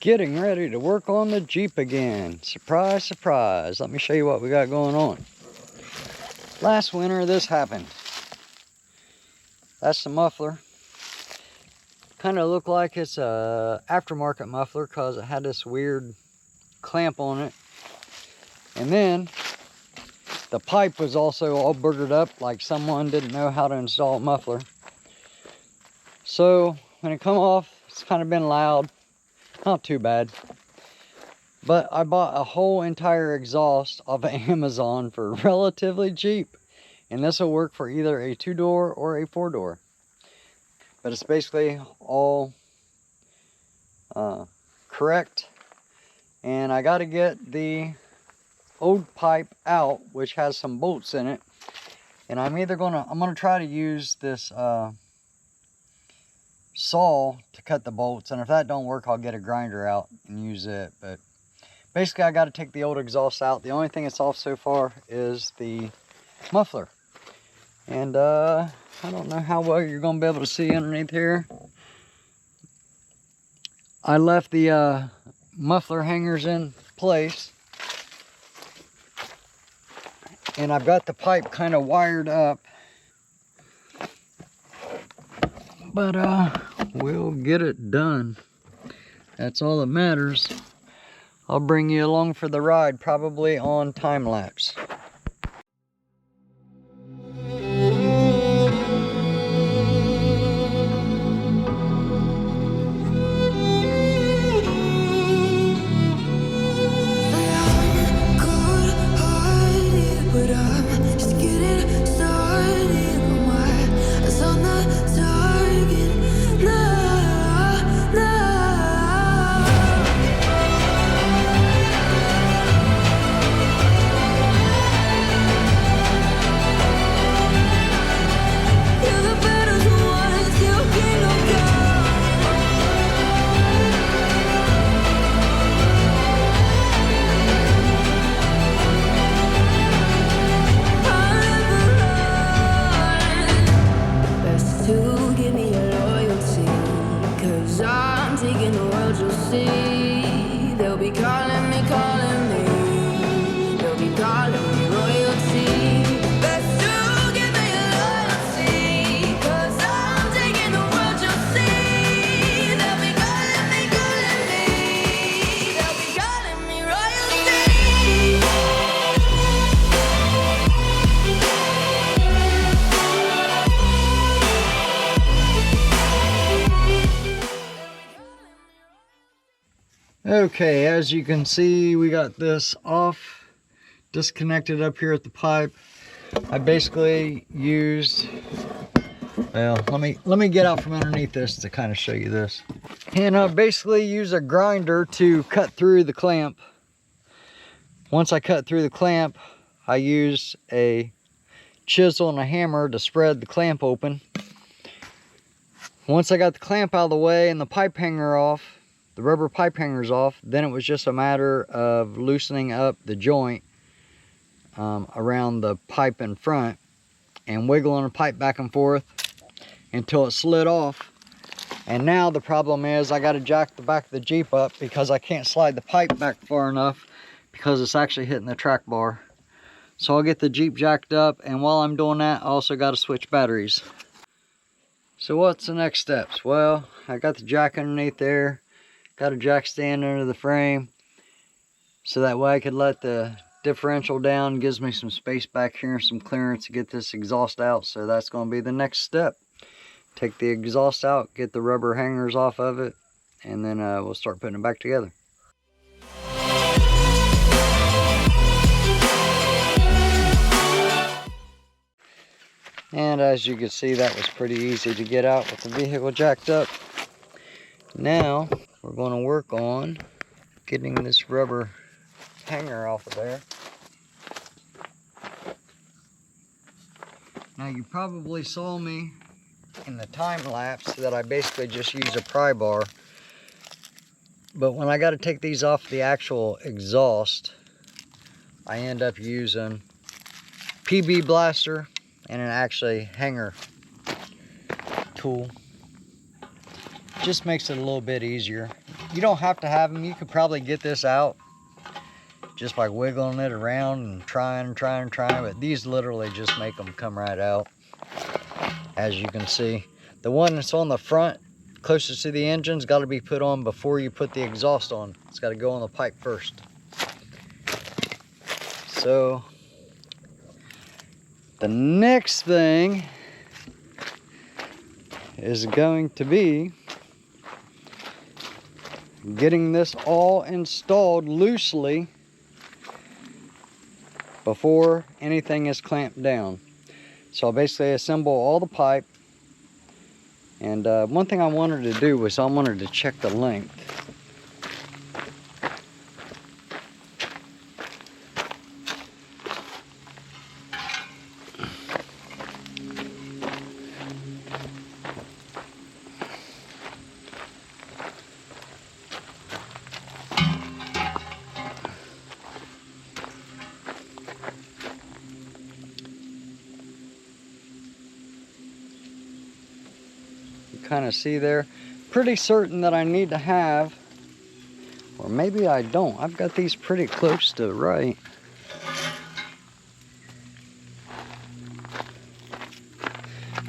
Getting ready to work on the Jeep again. Surprise, surprise. Let me show you what we got going on. Last winter this happened. That's the muffler. Kind of looked like it's a aftermarket muffler because it had this weird clamp on it. And then the pipe was also all boogered up, like someone didn't know how to install a muffler. So when it come off, it's kind of been loud. Not too bad. But I bought a whole entire exhaust off of Amazon for relatively cheap. And this will work for either a 2-door or a 4-door. But it's basically all correct. And I got to get the old pipe out, which has some bolts in it. And I'm gonna try to use this saw to cut the bolts, and if that don't work, I'll get a grinder out and use it. But basically I got to take the old exhaust out. The only thing that's off so far is the muffler, and I don't know how well you're gonna be able to see underneath here. I left the muffler hangers in place, and I've got the pipe kind of wired up. But we'll get it done. That's all that matters. I'll bring you along for the ride, probably on time lapse. Okay, as you can see, we got this off, disconnected up here at the pipe. I basically used, well, let me get out from underneath this to kind of show you this. And I basically use a grinder to cut through the clamp. Once I cut through the clamp, I use a chisel and a hammer to spread the clamp open. Once I got the clamp out of the way and the pipe hanger off, the rubber pipe hangers off, then it was just a matter of loosening up the joint around the pipe in front and wiggling the pipe back and forth until it slid off. And now the problem is I got to jack the back of the Jeep up because I can't slide the pipe back far enough because it's actually hitting the track bar. So I'll get the Jeep jacked up, and while I'm doing that, I also got to switch batteries. So what's the next steps? Well, I got the jack underneath there. Got a jack stand under the frame so that way I could let the differential down. Gives me some space back here and some clearance to get this exhaust out. So that's going to be the next step. Take the exhaust out, get the rubber hangers off of it, and then we'll start putting it back together. And as you can see, that was pretty easy to get out with the vehicle jacked up. Now we're going to work on getting this rubber hanger off of there. Now you probably saw me in the time lapse that I basically just use a pry bar. But when I got to take these off the actual exhaust, I end up using PB blaster and an actually hanger tool. Just makes it a little bit easier. You don't have to have them. You could probably get this out just by wiggling it around and trying, but these literally just make them come right out, as you can see. The one that's on the front, closest to the engine's got to be put on before you put the exhaust on. It's got to go on the pipe first. So, the next thing is going to be getting this all installed loosely before anything is clamped down. So I'll basically assemble all the pipe. And one thing I wanted to do was I wanted to check the length. Kind of see there. Pretty certain that I need to have, or maybe I don't. I've got these pretty close to right.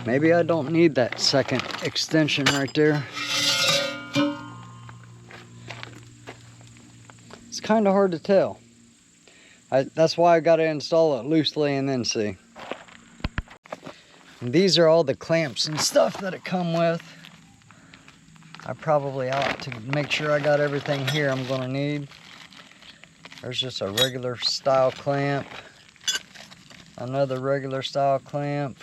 Maybe I don't need that second extension right there. It's kind of hard to tell. That's why I got to install it loosely and then see. And these are all the clamps and stuff that it come with. I probably ought to make sure I got everything here I'm gonna need. There's just a regular style clamp, another regular style clamp,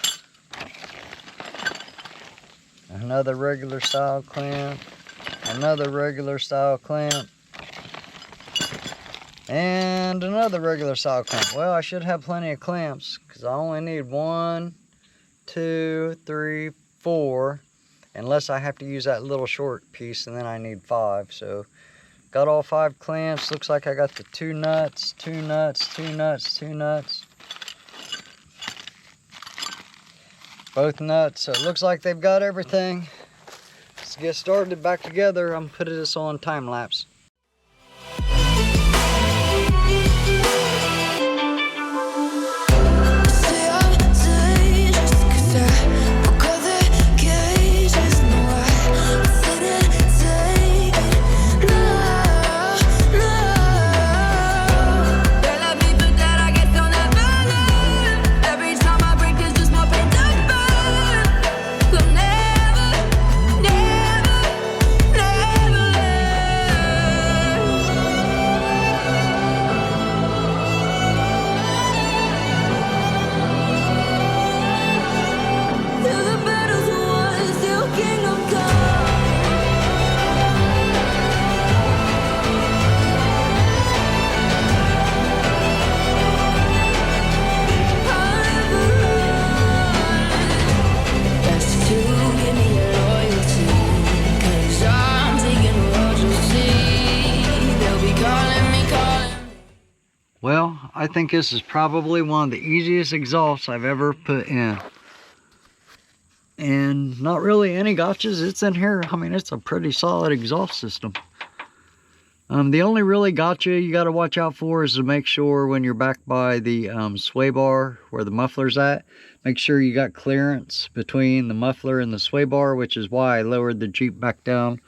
another regular style clamp, another regular style clamp, and another regular style clamp. Well, I should have plenty of clamps because I only need 1, 2, 3, 4, unless I have to use that little short piece, and then I need 5. So got all 5 clamps. Looks like I got the 2 nuts, 2 nuts, 2 nuts, 2 nuts, both nuts. So it looks like they've got everything. Let's get started back together. I'm putting this on time lapse. Well, I think this is probably one of the easiest exhausts I've ever put in. And not really any gotchas. It's in here. I mean, it's a pretty solid exhaust system. The only really gotcha you got to watch out for is to make sure when you're back by the sway bar where the muffler's at, make sure you got clearance between the muffler and the sway bar, which is why I lowered the Jeep back down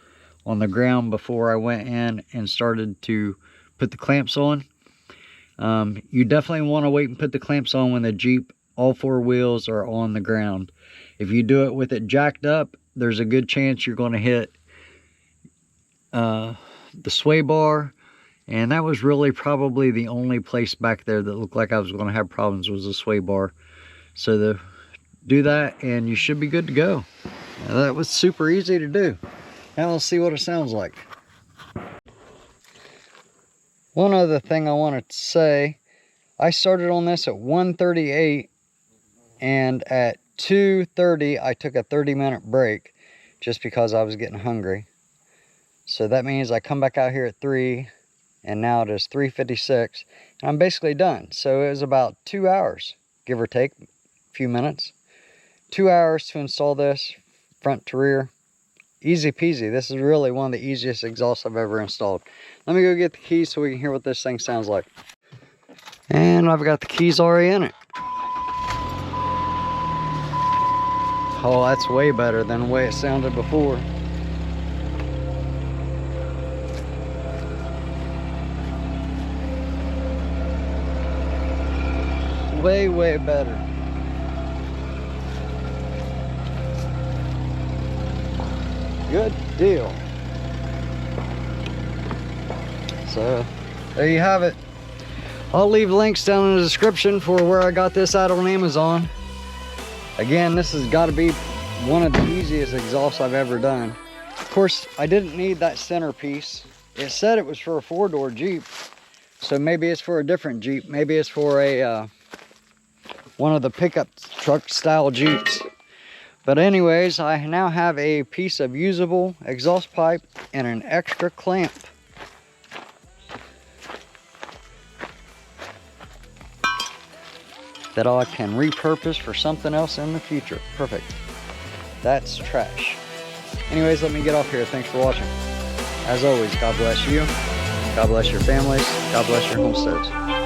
on the ground before I went in and started to put the clamps on. You definitely want to wait and put the clamps on when the Jeep, all 4 wheels are on the ground. If you do it with it jacked up, there's a good chance you're going to hit the sway bar. And that was really probably the only place back there that looked like I was going to have problems was the sway bar. So do that and you should be good to go. Now, that was super easy to do. Now let's see what it sounds like. One other thing I wanted to say, I started on this at 1:38 and at 2:30 I took a 30-minute break just because I was getting hungry. So that means I come back out here at 3 and now it is 3:56 and I'm basically done. So it was about 2 hours, give or take a few minutes. 2 hours to install this front to rear. Easy peasy. This is really one of the easiest exhausts I've ever installed. Let me go get the keys so we can hear what this thing sounds like. And I've got the keys already in it. Oh, that's way better than the way it sounded before. Way, way better. Good deal. So, there you have it. I'll leave links down in the description for where I got this out on Amazon. Again, this has got to be one of the easiest exhausts I've ever done. Of course, I didn't need that centerpiece. It said it was for a 4-door Jeep, so maybe it's for a different Jeep. Maybe it's for a one of the pickup truck style Jeeps. But anyways, I now have a piece of usable exhaust pipe and an extra clamp. That I can repurpose for something else in the future. Perfect. That's trash. Anyways, let me get off here. Thanks for watching. As always, God bless you. God bless your families. God bless your homesteads.